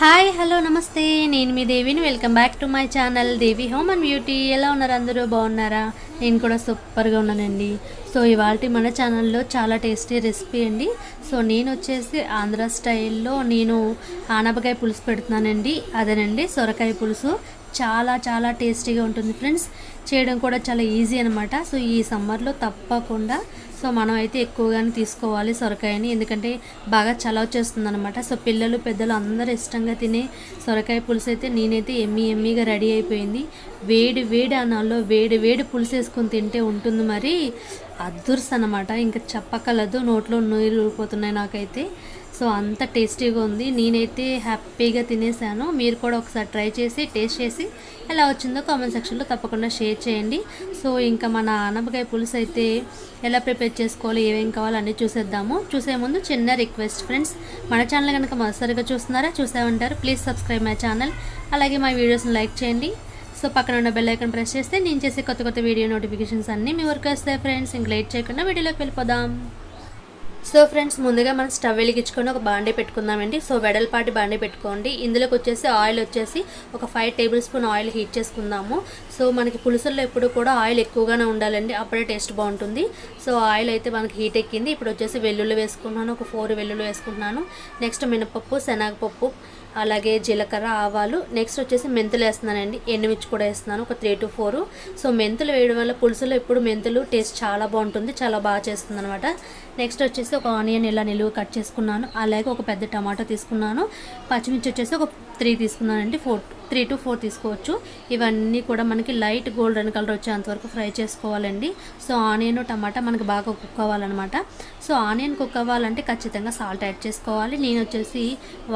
Hi hello నమస్తే, నేను మీ దేవిని. Welcome back to my channel Devi home and beauty. ఎలా ఉన్నారు అందరూ? బాగున్నారా? నేను కూడా సూపర్గా ఉన్నానండి. సో ఇవాళ మన ఛానల్లో చాలా టేస్టీ రెసిపీ అండి. సో నేను వచ్చేసి ఆంధ్ర స్టైల్లో నేను ఆనపకాయ పులుసు పెడుతున్నానండి. అదేనండి సొరకాయ పులుసు. చాలా చాలా టేస్టీగా ఉంటుంది ఫ్రెండ్స్. చేయడం కూడా చాలా ఈజీ అనమాట. సో ఈ సమ్మర్లో తప్పకుండా సో మనం అయితే ఎక్కువగానే తీసుకోవాలి సొరకాయని, ఎందుకంటే బాగా చలవ చేస్తుంది అనమాట. సో పిల్లలు పెద్దలు అందరూ ఇష్టంగా తినే సొరకాయ పులుసు అయితే నేనైతే ఎమ్మీగా రెడీ అయిపోయింది. వేడి వేడి అన్నాల్లో వేడి వేడి పులుసు వేసుకొని తింటే ఉంటుంది మరి అద్దుర్స్ అనమాట. ఇంకా చెప్పకలదు, నోట్లో నీళ్ళు ఊరిపోతున్నాయి నాకైతే. సో అంత టేస్టీగా ఉంది. నేనైతే హ్యాపీగా తినేసాను. మీరు కూడా ఒకసారి ట్రై చేసి టేస్ట్ చేసి ఎలా వచ్చిందో కామెంట్ సెక్షన్లో తప్పకుండా షేర్ చేయండి. సో ఇంకా మన ఆనపకాయ పులుసు అయితే ఎలా ప్రిపేర్ చేసుకోవాలి, ఏమేం కావాలో అన్నీ చూసేద్దాము. చూసే ముందు చిన్న రిక్వెస్ట్ ఫ్రెండ్స్, మన ఛానల్ కనుక మొదటిసారిగా చూసామంటారు ప్లీజ్ సబ్స్క్రైబ్ మై ఛానల్. అలాగే మా వీడియోస్ని లైక్ చేయండి. సో పక్కన ఉన్న బెల్ ఐకాన్ ప్రెస్ చేస్తే నేను చేసే కొత్త వీడియో నోటిఫికేషన్స్ అన్నీ మీ వరకు వస్తాయి ఫ్రెండ్స్. ఇంక లేట్ చేయకుండా వీడియోలోకి వెళ్ళిపోదాం. సో ఫ్రెండ్స్, ముందుగా మనం స్టవ్ వెలిగించుకొని ఒక బాండీ పెట్టుకుందామండి. సో వెడల్పాటి బాండీ పెట్టుకోండి. ఇందులోకి వచ్చేసి ఆయిల్ వచ్చేసి ఒక 5 టేబుల్ స్పూన్ ఆయిల్ హీట్ చేసుకుందాము. సో మనకి పులుసుల్లో ఎప్పుడు కూడా ఆయిల్ ఎక్కువగానే ఉండాలండి, అప్పుడే టేస్ట్ బాగుంటుంది. సో ఆయిల్ అయితే మనకి హీట్ ఎక్కింది. ఇప్పుడు వచ్చేసి వెల్లుల్లి వేసుకుంటున్నాను, ఒక 4 వెల్లుల్లి వేసుకుంటున్నాను. నెక్స్ట్ మినపప్పు, శనగపప్పు, అలాగే జీలకర్ర, ఆవాలు. నెక్స్ట్ వచ్చేసి మెంతులు వేస్తున్నానండి. ఎండుమిర్చి కూడా వేస్తున్నాను, ఒక 3 to 4. సో మెంతులు వేయడం వల్ల పులుసులో ఎప్పుడు మెంతులు టేస్ట్ చాలా బాగుంటుంది, చాలా బాగా చేస్తుంది అనమాట. నెక్స్ట్ వచ్చేసి ఒక ఆనియన్ ఇలా నిలువ కట్ చేసుకున్నాను. అలాగే ఒక పెద్ద టమాటో తీసుకున్నాను. పచ్చిమిర్చి వచ్చేసి ఒక 3 తీసుకున్నానండి, 3 to 4 తీసుకోవచ్చు. ఇవన్నీ కూడా మనకి లైట్ గోల్డెన్ కలర్ వచ్చేంత వరకు ఫ్రై చేసుకోవాలండి. సో ఆనియన్ టమాటా మనకి బాగా కుక్ అవ్వాలన్నమాట. సో ఆనియన్ కుక్ అవ్వాలంటే ఖచ్చితంగా సాల్ట్ యాడ్ చేసుకోవాలి. నేను వచ్చేసి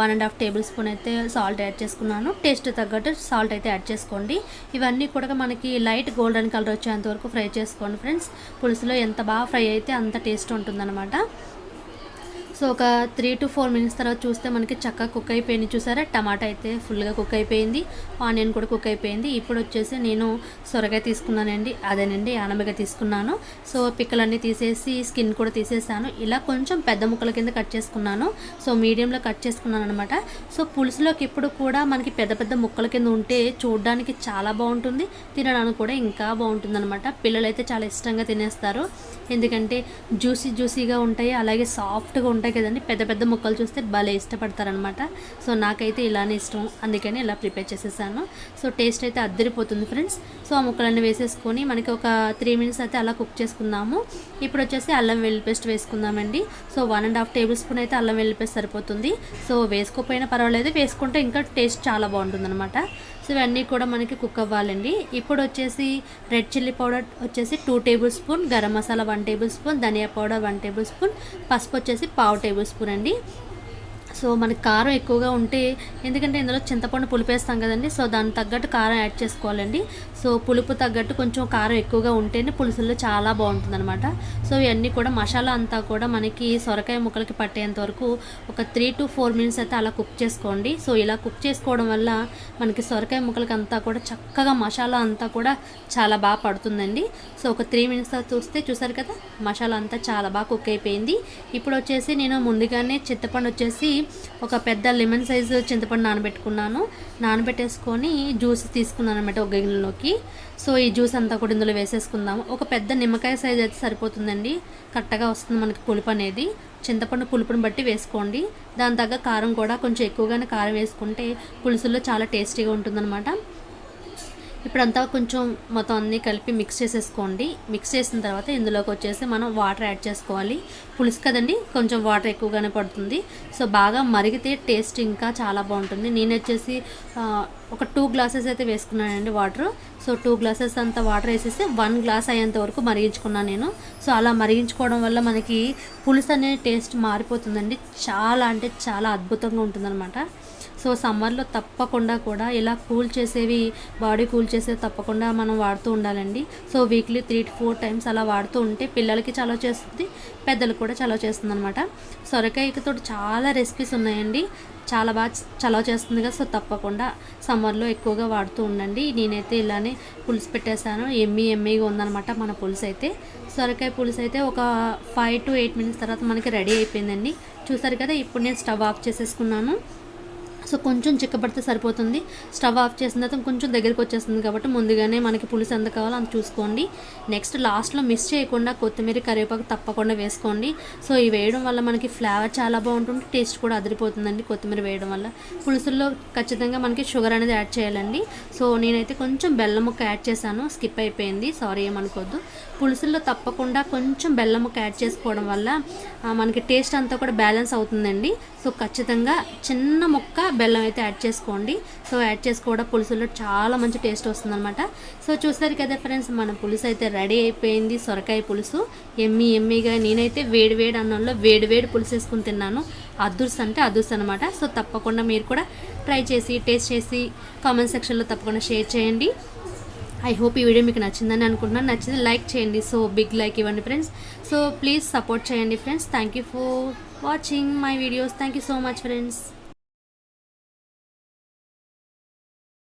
1.5 టేబుల్ స్పూన్ అయితే సాల్ట్ యాడ్ చేసుకున్నాను. టేస్ట్ తగ్గట్టు సాల్ట్ అయితే యాడ్ చేసుకోండి. ఇవన్నీ కూడా మనకి లైట్ గోల్డెన్ కలర్ వచ్చేంత వరకు ఫ్రై చేసుకోండి ఫ్రెండ్స్. పులుసులో ఎంత బాగా ఫ్రై అయితే అంత టేస్ట్ ఉంటుందన్నమాట. సో ఒక 3 to 4 మినిట్స్ తర్వాత చూస్తే మనకి చక్కగా కుక్ అయిపోయింది. చూసారా, టమాటా అయితే ఫుల్గా కుక్ అయిపోయింది, ఆనియన్ కూడా కుక్ అయిపోయింది. ఇప్పుడు వచ్చేసి నేను సొరకాయ తీసుకున్నానండి, అదేనండి ఆనపకాయ తీసుకున్నాను. సో పిక్కలన్నీ తీసేసి స్కిన్ కూడా తీసేసాను. ఇలా కొంచెం పెద్ద ముక్కల కింద కట్ చేసుకున్నాను. సో మీడియంలో కట్ చేసుకున్నాను అనమాట. సో పులుసులోకి ఎప్పుడు కూడా మనకి పెద్ద పెద్ద ముక్కల కింద ఉంటే చూడడానికి చాలా బాగుంటుంది, తినడానికి కూడా ఇంకా బాగుంటుంది అనమాట. పిల్లలు అయితే చాలా ఇష్టంగా తినేస్తారు, ఎందుకంటే జ్యూసీగా ఉంటాయి, అలాగే సాఫ్ట్గా ఉంటాయి కదండి. పెద్ద పెద్ద ముక్కలు చూస్తే భలే ఇష్టపడతారనమాట. సో నాకైతే ఇలానే ఇష్టం, అందుకని ఇలా ప్రిపేర్ చేసేసాను. సో టేస్ట్ అయితే అద్దరిపోతుంది ఫ్రెండ్స్. సో ఆ ముక్కలన్నీ వేసేసుకొని మనకి ఒక 3 మినిట్స్ అయితే అలా కుక్ చేసుకుందాము. ఇప్పుడు వచ్చేసి అల్లం వెల్లుల్లి పేస్ట్ వేసుకుందామండి. సో 1.5 టేబుల్ స్పూన్ అయితే అల్లం వెల్లుల్లి పేస్ట్ సరిపోతుంది. సో వేసుకోకపోయినా పర్వాలేదు, వేసుకుంటే ఇంకా టేస్ట్ చాలా బాగుంటుంది అనమాట. సో ఇవన్నీ కూడా మనకి కుక్ అవ్వాలండి. ఇప్పుడు వచ్చేసి రెడ్ చిల్లీ పౌడర్ వచ్చేసి 2 tablespoon, garam masala 1 tablespoon, ధనియా పౌడర్ 1 టేబుల్ స్పూన్, పసుపు వచ్చేసి 1/2 టేబుల్ స్పూన్ అండి. సో మనకి కారం ఎక్కువగా ఉంటే, ఎందుకంటే ఇందులో చింతపండు పులుపు వేస్తాం కదండి, సో దానికి తగ్గట్టు కారం యాడ్ చేసుకోవాలండి. సో పులుపు తగ్గట్టు కొంచెం కారం ఎక్కువగా ఉంటేనే పులుసుల్లో చాలా బాగుంటుంది అనమాట. సో ఇవన్నీ కూడా మసాలా అంతా కూడా మనకి సొరకాయ ముక్కలకి పట్టేంత వరకు ఒక 3 to 4 మినిట్స్ అయితే అలా కుక్ చేసుకోండి. సో ఇలా కుక్ చేసుకోవడం వల్ల మనకి సొరకాయ ముక్కలకి అంతా కూడా చక్కగా మసాలా అంతా కూడా చాలా బాగా పడుతుందండి. సో ఒక 3 మినిట్స్ చూసారు కదా, మసాలా అంతా చాలా బాగా కుక్ అయిపోయింది. ఇప్పుడు వచ్చేసి నేను ముందుగానే చింతపండు వచ్చేసి ఒక పెద్ద లెమన్ సైజు చింతపండు నానబెట్టేసుకొని జ్యూస్ తీసుకున్నాను అనమాట ఒక గిన్నెలోకి. సో ఈ జ్యూస్ అంతా కూడా ఇందులో వేసేసుకుందాము. ఒక పెద్ద నిమ్మకాయ సైజు అయితే సరిపోతుందండి, కరెక్ట్గా వస్తుంది మనకి పులుపు అనేది. చింతపండు పులుపుని బట్టి వేసుకోండి, దాని తగ్గ కారం కూడా కొంచెం ఎక్కువగానే కారం వేసుకుంటే పులుసుల్లో చాలా టేస్టీగా ఉంటుందన్నమాట. ఇప్పుడంతా కొంచెం మొత్తం అన్నీ కలిపి మిక్స్ చేసేసుకోండి. మిక్స్ చేసిన తర్వాత ఇందులోకి వచ్చేసి మనం వాటర్ యాడ్ చేసుకోవాలి. పులుసు కదండి, కొంచెం వాటర్ ఎక్కువగానే పడుతుంది. సో బాగా మరిగితే టేస్ట్ ఇంకా చాలా బాగుంటుంది. నేను వచ్చేసి ఒక 2 గ్లాసెస్ అయితే వేసుకున్నానండి వాటర్. సో 2 గ్లాసెస్ అంత వాటర్ వేసేసి 1 గ్లాస్ అయ్యేంత వరకు మరిగించుకున్నాను నేను. సో అలా మరిగించుకోవడం వల్ల మనకి పులుసు అనే టేస్ట్ మారిపోతుందండి, చాలా అంటే చాలా అద్భుతంగా ఉంటుందన్నమాట. సో సమ్మర్లో తప్పకుండా కూడా ఇలా కూల్ చేసేవి, బాడీ కూల్ చేసేవి తప్పకుండా మనం వాడుతూ ఉండాలండి. సో వీక్లీ 3 to 4 టైమ్స్ అలా వాడుతూ ఉంటే పిల్లలకి చలవ చేస్తుంది, పెద్దలకు కూడా చలవ చేస్తుంది అనమాట. సొరకాయతో చాలా రెసిపీస్ ఉన్నాయండి, చాలా బాగా చలవ చేస్తుంది కదా. సో తప్పకుండా సమ్మర్లో ఎక్కువగా వాడుతూ ఉండండి. నేనైతే ఇలానే పులుసు పెట్టేశాను, ఎమ్మీగా ఉందన్నమాట మన పులుసు అయితే. సొరకాయ పులుసు అయితే ఒక 5 to 8 మినిట్స్ తర్వాత మనకి రెడీ అయిపోయిందండి. చూసారు కదా, ఇప్పుడు నేను స్టవ్ ఆఫ్ చేసేసుకున్నాను. సో కొంచెం చిక్కబడితే సరిపోతుంది. స్టవ్ ఆఫ్ చేసిన తర్వాత కొంచెం దగ్గరికి వచ్చేస్తుంది కాబట్టి ముందుగానే మనకి పులుసు ఎంత కావాలో అంత చూసుకోండి. నెక్స్ట్ లాస్ట్లో మిస్ చేయకుండా కొత్తిమీర, కరివేపాకు తప్పకుండా వేసుకోండి. సో ఇవి వేయడం వల్ల మనకి ఫ్లేవర్ చాలా బాగుంటుంది, టేస్ట్ కూడా అదిరిపోతుందండి. కొత్తిమీర వేయడం వల్ల పులుసుల్లో ఖచ్చితంగా మనకి షుగర్ అనేది యాడ్ చేయాలండి. సో నేనైతే కొంచెం బెల్లం ముక్క యాడ్ చేశాను, స్కిప్ అయిపోయింది, సారీ ఏమనుకోవద్దు. పులుసుల్లో తప్పకుండా కొంచెం బెల్లం ముక్క యాడ్ చేసుకోవడం వల్ల మనకి టేస్ట్ అంతా కూడా బ్యాలెన్స్ అవుతుందండి. సో ఖచ్చితంగా చిన్న ముక్క బెల్లం అయితే యాడ్ చేసుకోండి. సో యాడ్ చేసుకోవడం పులుసులో చాలా మంచి టేస్ట్ వస్తుందన్నమాట. సో చూసారు కదా ఫ్రెండ్స్, మన పులుసు అయితే రెడీ అయిపోయింది. సొరకాయ పులుసు ఎమ్మీగా నేనైతే వేడి అన్నంలో వేడి పులుసు వేసుకుని తిన్నాను. అదుర్స్ అంటే అదుర్స్ అనమాట. సో తప్పకుండా మీరు కూడా ట్రై చేసి టేస్ట్ చేసి కామెంట్ సెక్షన్లో తప్పకుండా షేర్ చేయండి. ఐ హోప్ ఈ వీడియో మీకు నచ్చిందని అనుకుంటున్నాను. నచ్చితే లైక్ చేయండి. సో బిగ్ లైక్ ఇవ్వండి ఫ్రెండ్స్. సో ప్లీజ్ సపోర్ట్ చేయండి friends. Thank you for watching my videos. Thank you so much friends.